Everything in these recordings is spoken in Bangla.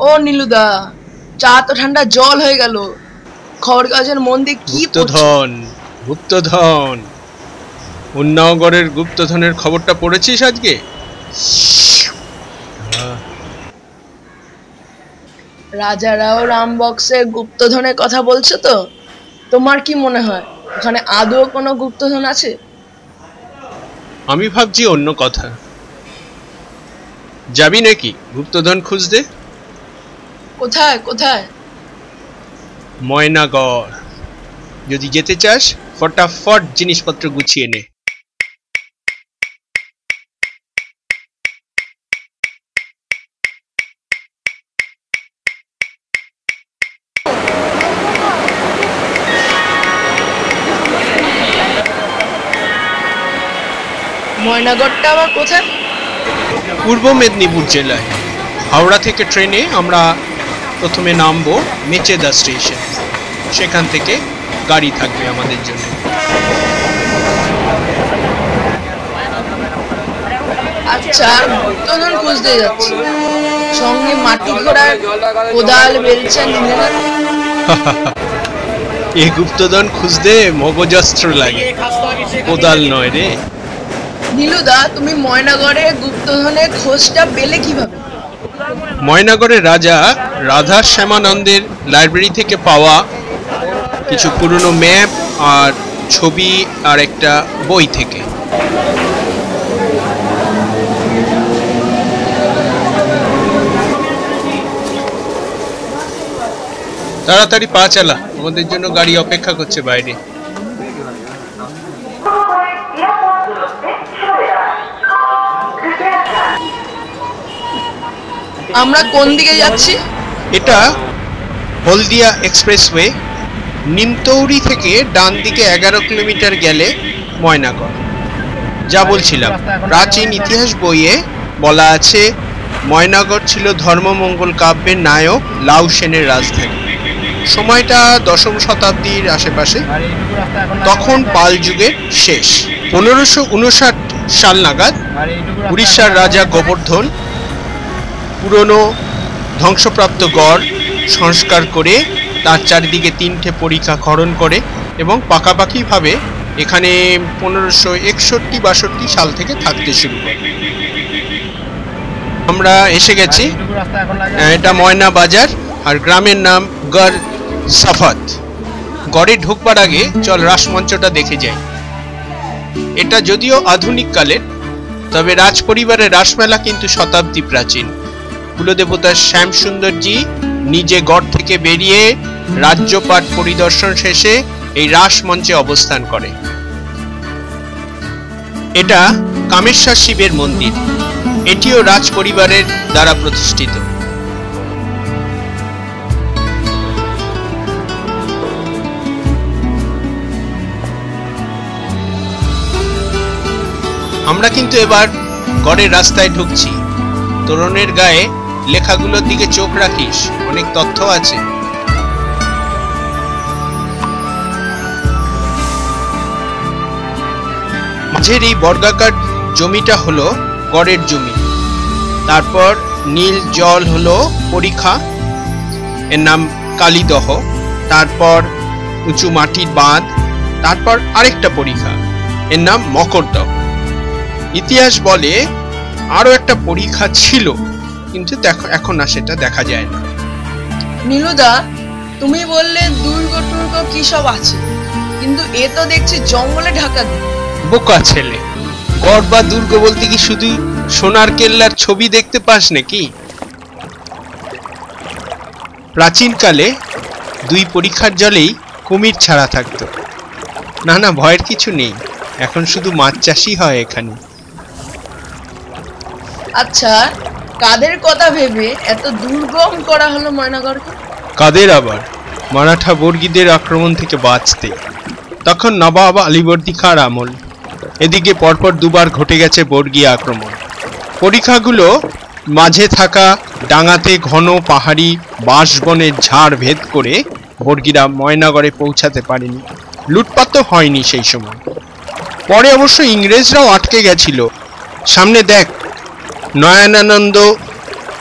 ও নীলুদা, চা তো ঠান্ডা জল হয়ে গেল। খড়গাছের মন্দির কি গুপ্তধন, গুপ্তধন, উন্নাওগড়ের গুপ্তধনের খবরটা পড়েছিস আজকে? রাজারাও রামবক্সের গুপ্তধনের কথা বলছো তো? তোমার কি মনে হয় ওখানে আদৌ কোনো গুপ্তধন আছে? আমি ভাবছি অন্য কথা। যাবি নাকি গুপ্তধন খুঁজতে? কোথায় কোথায়? ময়নাগড়। যদি যেতে চাস ফটাফট জিনিসপত্র গুছিয়ে নে। ময়নাগড়টা আবার কোথায়? পূর্ব মেদিনীপুর জেলায়। হাওড়া থেকে ট্রেনে আমরা প্রথমে নামবো মেচেদা স্টেশন, সেখান থেকে গাড়ি থাকবে আমাদের জন্য। আচ্ছা, গুপ্তধন খুঁজতে যাচ্ছি, সঙ্গে মাটি ঘোড়ার কোদাল বেলচা নিলে না? এই গুপ্তধন খুঁজতে মগজাস্ত্র লাগে, কোদাল নয় রে। নীলুদা, তুমি ময়নাগড়ে গুপ্তধনের খোঁজটা পেলে কিভাবে? ময়নাগড়ের রাজা রাধা শ্যামানন্দের লাইব্রেরি থেকে পাওয়া কিছু পুরনো ম্যাপ আর ছবি আর একটা বই থেকে। তাড়াতাড়ি পা চালা, আমাদের জন্য গাড়ি অপেক্ষা করছে বাইরে। আমরা কোন দিকে যাচ্ছি? এটা হলদিয়া এক্সপ্রেসওয়ে। নিমতৌরি থেকে ডান দিকে 11 কিলোমিটার গেলে ময়নাগড়। যা বলছিলাম, প্রাচীন ইতিহাস বইয়ে বলা আছে ময়নাগড় ছিল ধর্মমঙ্গল কাব্যের নায়ক লাউ সেনের রাজধানী। সময়টা 10ম শতাব্দীর আশেপাশে, তখন পাল যুগের শেষ। 1559 সাল নাগাদ উড়িষ্যার রাজা গোবর্ধন পুরনো ধ্বংসপ্রাপ্ত গড় সংস্কার করে তার চারিদিকে 3টে পরিখা খনন করে এবং পাকাপাকিভাবে এখানে 1561-62 সাল থেকে থাকতে শুরু করে। আমরা এসে গেছি, এটা ময়না বাজার আর গ্রামের নাম গড় সাফাত। গড়ে ঢুকবার আগে চল রাসমঞ্চটা দেখে যাই। এটা যদিও আধুনিক কালের, তবে রাজ পরিবারের রাসমেলা কিন্তু শতাব্দী প্রাচীন। কুলদেবতা শ্যামসুন্দরজি নিজে গড় থেকে বেরিয়ে রাজ্যপাট পরিদর্শন শেষে এই রাসমঞ্চে অবস্থান করে। এটা কামেশ্বর শিবের মন্দির, এটিও রাজ পরিবারের দ্বারা প্রতিষ্ঠিত। আমরা কিন্তু এবার গড়ের রাস্তায় ঢুকছি। তোরণের গায়ে লেখাগুলোর দিকে চোখ রাখিস, অনেক তথ্য আছে। মাঝের এই বর্গাকার জমিটা হলো গড়ের জমি। তারপর নীল জল হলো পরিখা, এর নাম কালীদহ। তারপর উঁচু মাটির বাঁধ, তারপর আরেকটা পরিখা, এর নাম মকরদহ। ইতিহাস বলে আরো একটা পরিখা ছিল, কিন্তু এখন আর সেটা দেখা যায় না। নীলুদা, তুমি বললে দুর্গ টুর্গ কি সব আছে, কিন্তু এ তো দেখছি জঙ্গলে ঢাকা। বোকা ছেলে, গড় বা দুর্গ বলতে কি শুধু সোনার কেল্লার ছবি দেখতে পাস নাকি? প্রাচীনকালে 2 পরিখার জলেই কুমির ছাড়া থাকতো। না না, ভয়ের কিছু নেই, এখন শুধু মাছ চাষই হয় এখানে। আচ্ছা, কাদের কথা ভেবে এত দুর্গম করা হলো ময়নাগড়কে? কাদের আবার? মারাঠা বর্গীদের আক্রমণ থেকে বাঁচতে। তখন নবাব আলীবর্দী খাঁর আমল। এদিকে পরপর 2বার ঘটে গেছে বর্গী আক্রমণ। পরিখাগুলো মাঝে থাকা ডাঙাতে ঘন পাহাড়ি বাঁশবনের ঝাড় ভেদ করে বর্গীরা ময়নাগড়ে পৌঁছাতে পারেনি। লুটপাট তো হয়নি সেই সময়। পরে অবশ্য ইংরেজরাও আটকে গেছিল। সামনে দেখ, নয়নানন্দ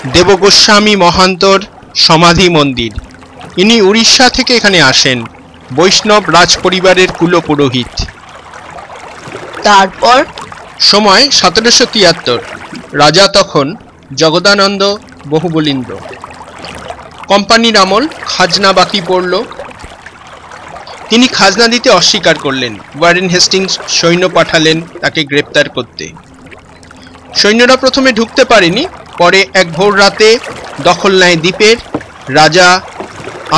দেবগোস্বামী মহান্তর সমাধি মন্দির। ইনি উড়িষ্যা থেকে এখানে আসেন, বৈষ্ণব রাজ পরিবারের কুলপুরোহিত। তারপর সময় 1773, রাজা তখন জগদানন্দ বহুবলীন্দ্র। কোম্পানির আমল, খাজনা বাকি পড়ল। তিনি খাজনা দিতে অস্বীকার করলেন। ওয়ারেন হেস্টিংস সৈন্য পাঠালেন তাকে গ্রেপ্তার করতে। সৈন্যরা প্রথমে ঢুকতে পারেনি, পরে এক ভোর রাতে দখলনায় দ্বীপের রাজা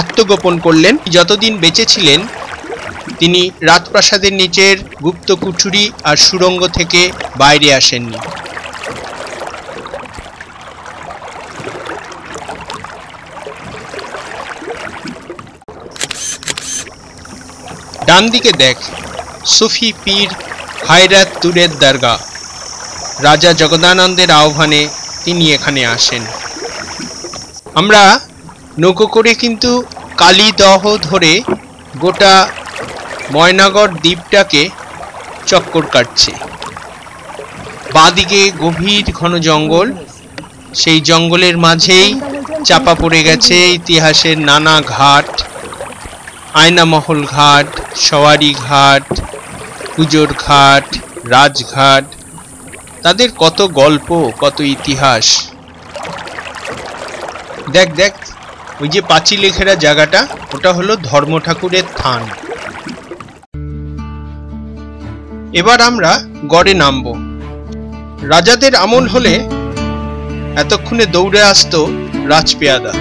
আত্মগোপন করলেন। যতদিন বেঁচে ছিলেন তিনি রাজপ্রাসাদের নিচের গুপ্ত কুঠুরি আর সুড়ঙ্গ থেকে বাইরে আসেননি। ডান দিকে দেখ, সুফি পীর হায়রাত তুরের দরগা। রাজা জগদানন্দের আহ্বানে তিনি এখানে আসেন। আমরা নৌকো করে কিন্তু কালীদহ ধরে গোটা ময়নাগড় দ্বীপটাকে চক্কর কাটছে। বাঁদিকে গভীর ঘন জঙ্গল, সেই জঙ্গলের মাঝেই চাপা পড়ে গেছে ইতিহাসের নানা ঘাট, আয়নামহল ঘাট, সওয়ারি ঘাট, পুজোর ঘাট, রাজঘাট। তাদের কত গল্প, কত ইতিহাস। দেখ দেখ, ওই যে পাঁচিলে ঘেরা জায়গাটা, ওটা হলো ধর্ম ঠাকুরের থান। এবার আমরা গড়ে নামবো। রাজাদের আমল হলে এতক্ষণে দৌড়ে আসতো রাজপেয়াদা।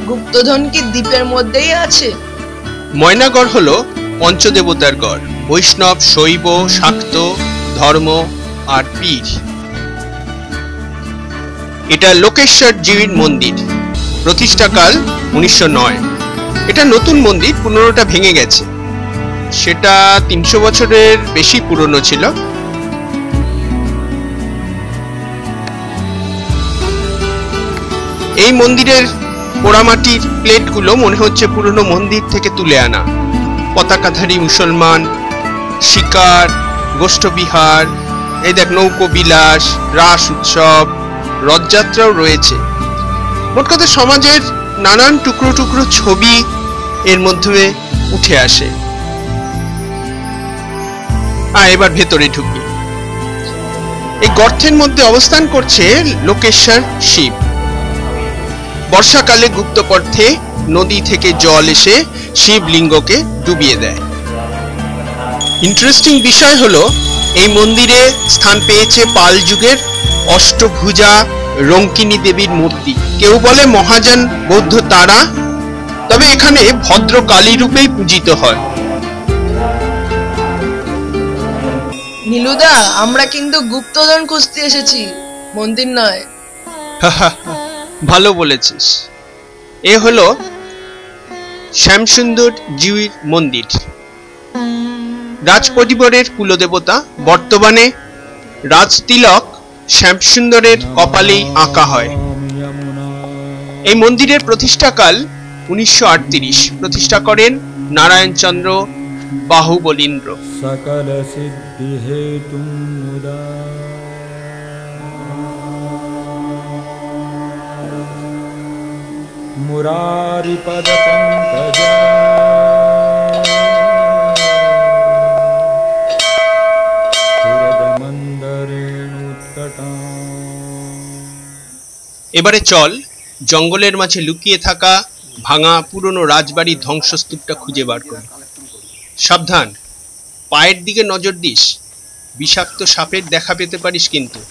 গুপ্তধন কি দ্বীপের মধ্যেই আছে? ময়নাগড় হলো পঞ্চদেবতার গড়, বৈষ্ণব, শৈব, শাক্ত ধর্ম আর পীর। এটা লোকেশ্বর জীউর মন্দির, প্রতিষ্ঠাকাল 1909। এটা নতুন মন্দির, 15টা ভেঙে গেছে। সেটা 300 বছরের বেশি পুরনো ছিল। এই মন্দিরের পোড়ামাটির প্লেটগুলো মনে হচ্ছে পুরনো মন্দির থেকে তুলে আনা। পতাকাধারী মুসলমান, শিকার, গোষ্ঠবিহার, এই দেখ নৌকো বিলাস, রাস উৎসব, রথযাত্রাও রয়েছে। মোট কথা সমাজের নানান টুকরো টুকরো ছবি এর মধ্যে উঠে আসে। এবার ভেতরে ঢুকি। এই গর্তের মধ্যে অবস্থান করছে লোকেশ্বর শিব। বর্ষাকালে গুপ্তপথে নদী থেকে জল এসে শিবলিঙ্গকে ডুবিয়ে দেয়। ইন্টারেস্টিং বিষয় হলো এই মন্দিরে স্থান পেয়েছে পাল যুগের অষ্টভুজা রঙ্কিনী দেবীর মূর্তি। কেউ বলে মহাযান বৌদ্ধ তারা, তবে এখানে ভদ্র কালী রূপেই পূজিত হয়। নীলুদা, আমরা কিন্তু গুপ্তধন খুঁজতে এসেছি, মন্দির নয়। ভালো বলেছিস। এ হলো শ্যামসুন্দর জিউর মন্দির, রাজ পরিবারের কুলদেবতা। বর্তমানে রাজতিলক শ্যামসুন্দরের কপালেই আঁকা হয়। এই মন্দিরের প্রতিষ্ঠাকাল 1938। প্রতিষ্ঠা করেন নারায়ণচন্দ্র বাহুবলীন্দ্র। সকল সিদ্ধি হেতু মুদা মুরারি পদ পঙ্কজ এবারে চল জঙ্গলের মাঝে লুকিয়ে থাকা ভাঙা পুরনো রাজবাড়ির ধ্বংসস্তূপটা খুঁজে বার করি। সাবধান, পায়ের দিকে নজর দিস, বিষাক্ত সাপের দেখা পেতে পারিস কিন্তু।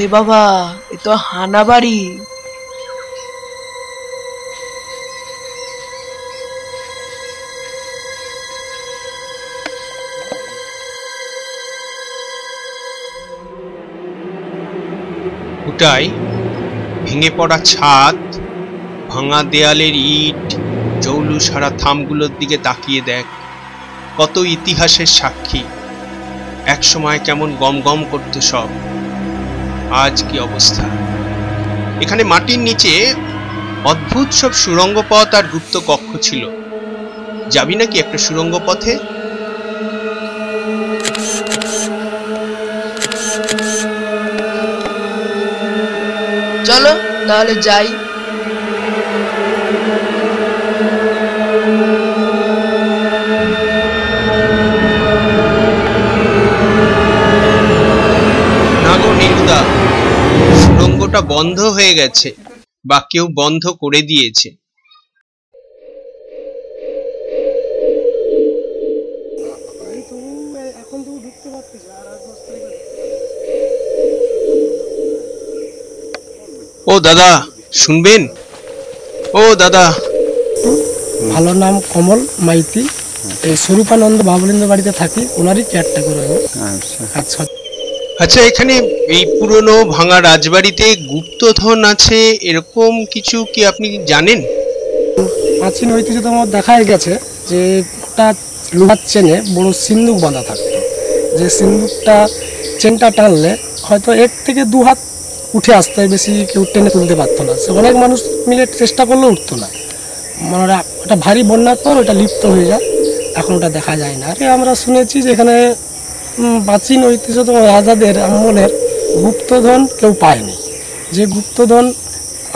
ওরে বাবা, এ তো হানা বাড়ি। ওটাই ভেঙে পড়া ছাদ, ভাঙা দেয়ালের ইট, জৌলু সারা থামগুলোর দিকে তাকিয়ে দেখ, কত ইতিহাসের সাক্ষী। এক সময় কেমন গম গম করতো সব, আজ কি অবস্থা। এখানে মাটির নিচে অদ্ভুত সব সুড়ঙ্গ পথ আর গুপ্ত কক্ষ ছিল। যাবি নাকি একটা সুড়ঙ্গ পথে? চলো তাহলে যাই। না গো নীলুদা, সুড়ঙ্গটা বন্ধ হয়ে গেছে, বা কেউ বন্ধ করে দিয়েছে। ও দাদা শুনবেন? ও দাদা। ভালো নাম কমল মাইতি, এই স্বরূপানন্দ বাবুলিন্দ বাড়িতে থাকি, ওনারই কেয়ারটেকার আমি। আচ্ছা আচ্ছা, এখানে এই পুরনো ভাঙা রাজবাড়িতে গুপ্তধন আছে এরকম কিছু কি আপনি জানেন? প্রাচীন ঐতিহ্য তোমার দেখাই গেছে যে একটা লোহার চেনে বড় সিন্দুক বাঁধা থাকতো, যে সিন্দুকটা চেনটা টানলে হয়তো 1 থেকে 2 হাত উঠে আসতে, বেশি কেউ টেনে তুলতে পারতো না। সে অনেক মানুষ মিলে চেষ্টা করলেও উঠতো না, মানে ওটা ভারী বন্যার পর ওটা লিপ্ত হয়ে যায়, এখন ওটা দেখা যায় না। আরে আমরা শুনেছি যে এখানে প্রাচীন ঐতিহ্য তো রাজাদের আমলের গুপ্তধন কেউ পায়নি, যে গুপ্তধন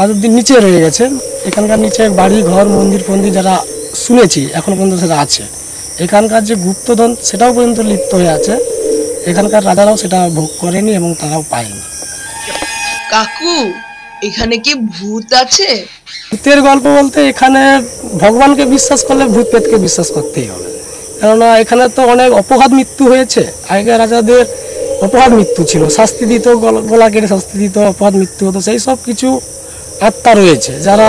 আজ অব্দি নিচে রয়ে গেছে। এখানকার নিচে বাড়ি ঘর মন্দির ফন্দির যারা শুনেছি এখনো পর্যন্ত সেটা আছে। এখানকার যে গুপ্তধন সেটাও পর্যন্ত লিপ্ত হয়ে আছে, এখানকার রাজারাও সেটা ভোগ করেনি এবং তারাও পায়নি। কাকু, এখানে কি ভূত আছে? ভূতের গল্প বলতে এখানে ভগবানকে বিশ্বাস করলে ভূত প্রেতকে বিশ্বাস করতেই হবে, কেননা এখানে তো অনেক অপঘাত মৃত্যু হয়েছে। আগেকার রাজাদের অপঘাত মৃত্যু ছিল, শাস্তি দিত, গলা কেটে শাস্তি দিত, অপঘাত মৃত্যু হতো। সেই সব কিছু আত্মা রয়েছে যারা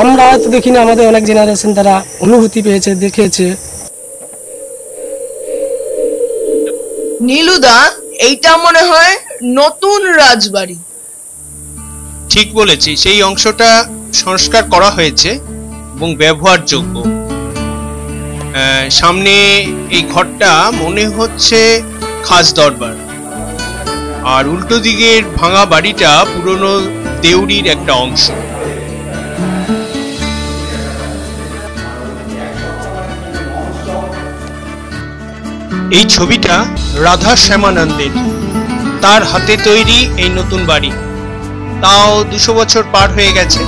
আমরা হয়তো দেখিনি, আমাদের অনেক জেনারেশন তারা অনুভূতি পেয়েছে, দেখেছে। নীলুদা, এইটা মনে হয় নতুন রাজবাড়ি। ঠিক বলেছি, সেই অংশটা সংস্কার করা হয়েছে এবং ব্যবহারযোগ্য। সামনে এই ঘরটা মনে হচ্ছে খাস দরবার, আর উল্টো দিকের ভাঙা বাড়িটা পুরনো দেউরির একটা অংশ। এই ছবিটা রাধা শ্যামানন্দের, তার হাতে তৈরি এই নতুন বাড়ি, তাও 200 বছর পার হয়ে গেছে।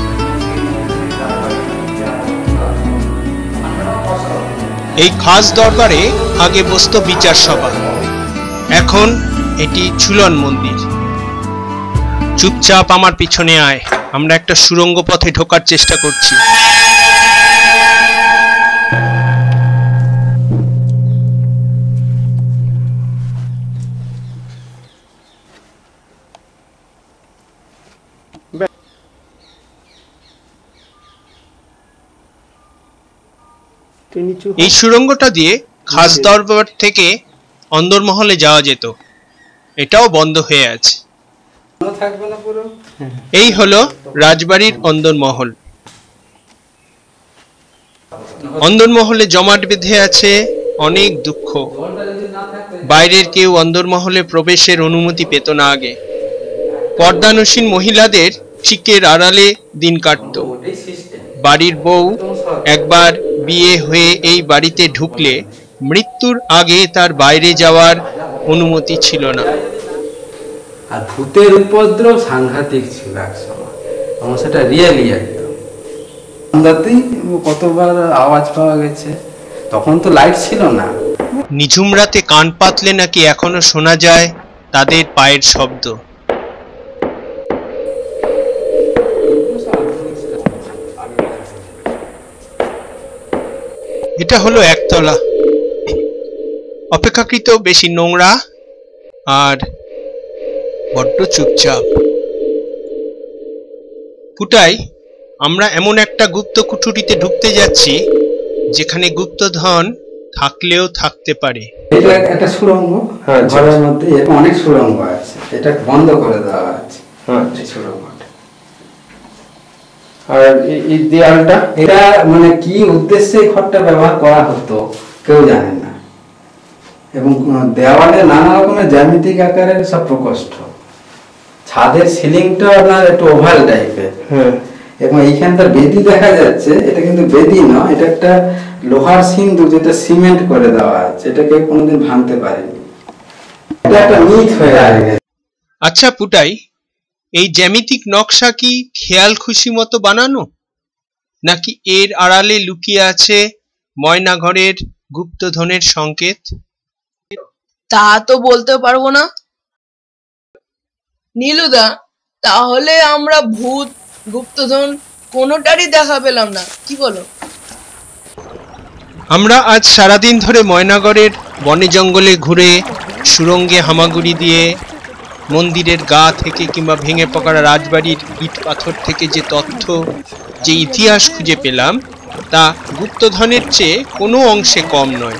এই খাস দরবারে আগে বসতো বিচার সভা, এখন এটি ঝুলন মন্দির। চুপচাপ আমার পিছনে আয়, আমরা একটা সুড়ঙ্গ পথে ঢোকার চেষ্টা করছি। এই সুড়ঙ্গটা দিয়ে খাস দরবার থেকে অন্দরমহলে যাওয়া যেত, এটাও বন্ধ হয়ে আছে। এই হলো রাজবাড়ির অন্দরমহল। অন্দরমহলে জমাট বেঁধে আছে অনেক দুঃখ। বাইরের কেউ অন্দরমহলে প্রবেশের অনুমতি পেত না আগে। পর্দানুসীন মহিলাদের চিকের আড়ালে দিন কাটত। বাড়ির বউ একবার বিয়ে হয়ে এই বাড়িতে ঢুকলে মৃত্যুর আগে তার বাইরে যাওয়ার অনুমতি ছিল না। আর ভূতের উপদ্রব সাংঘাতিক ছিল একসময়, আমার সেটা রিয়েলি একদম। রাতেই কতবার আওয়াজ পাওয়া গেছে, তখন তো লাইট ছিল না। নিঝুম রাতে কান পাতলে নাকি এখনো শোনা যায় তাদের পায়ের শব্দ। এটা হলো একতলা, অপেক্ষাকৃত বেশি নোংরা আর বড্ড চুপচাপ। পুটাই, আমরা এমন একটা গুপ্ত কুঠুরিতে ঢুকতে যাচ্ছি যেখানে গুপ্তধন থাকলেও থাকতে পারে। এটা একটা সুড়ঙ্গ, ঘরের মধ্যে এরকম অনেক সুড়ঙ্গ আছে, এটা বন্ধ করে দেওয়া আছে। এই সুড়ঙ্গটা আর এই দেয়ালটা, এটা মানে কি উদ্দেশ্যে এই ঘরটা ব্যবহার করা হতো কেউ জানে না, এবং দেওয়ালে নানা রকমের জ্যামিতিক আকারের সব প্রকোষ্ঠ। ছাদের সিলিংটা আপনার একটু ওভাল টাইপের, এবং এইখানটা বেদি দেখা যাচ্ছে, এটা কিন্তু বেদি নয়, এটা একটা লোহার সিন্ধু যেটা সিমেন্ট করে দেওয়া আছে, এটাকে কোনোদিন ভাঙতে পারেনি, এটা একটা মিথ হয়ে গেছে। আচ্ছা পুটাই, এই জ্যামিতিক নকশা কি খেয়াল খুশি মতো বানানো, নাকি এর আড়ালে লুকিয়ে আছে ময়নাঘরের গুপ্তধনের সংকেত? তা তো বলতে পারবো না নীলুদা। তাহলে আমরা ভূত, গুপ্তধন কোনোটারই দেখা পেলাম না, কি বলো? আমরা আজ সারাদিন ধরে ময়নাগড়ের বনে জঙ্গলে ঘুরে, সুরঙ্গে হামাগুড়ি দিয়ে, মন্দিরের গা থেকে কিংবা ভেঙে পড়া রাজবাড়ির ইট পাথর থেকে যে তথ্য, যে ইতিহাস খুঁজে পেলাম, তা গুপ্তধনের চেয়ে কোনো অংশে কম নয়।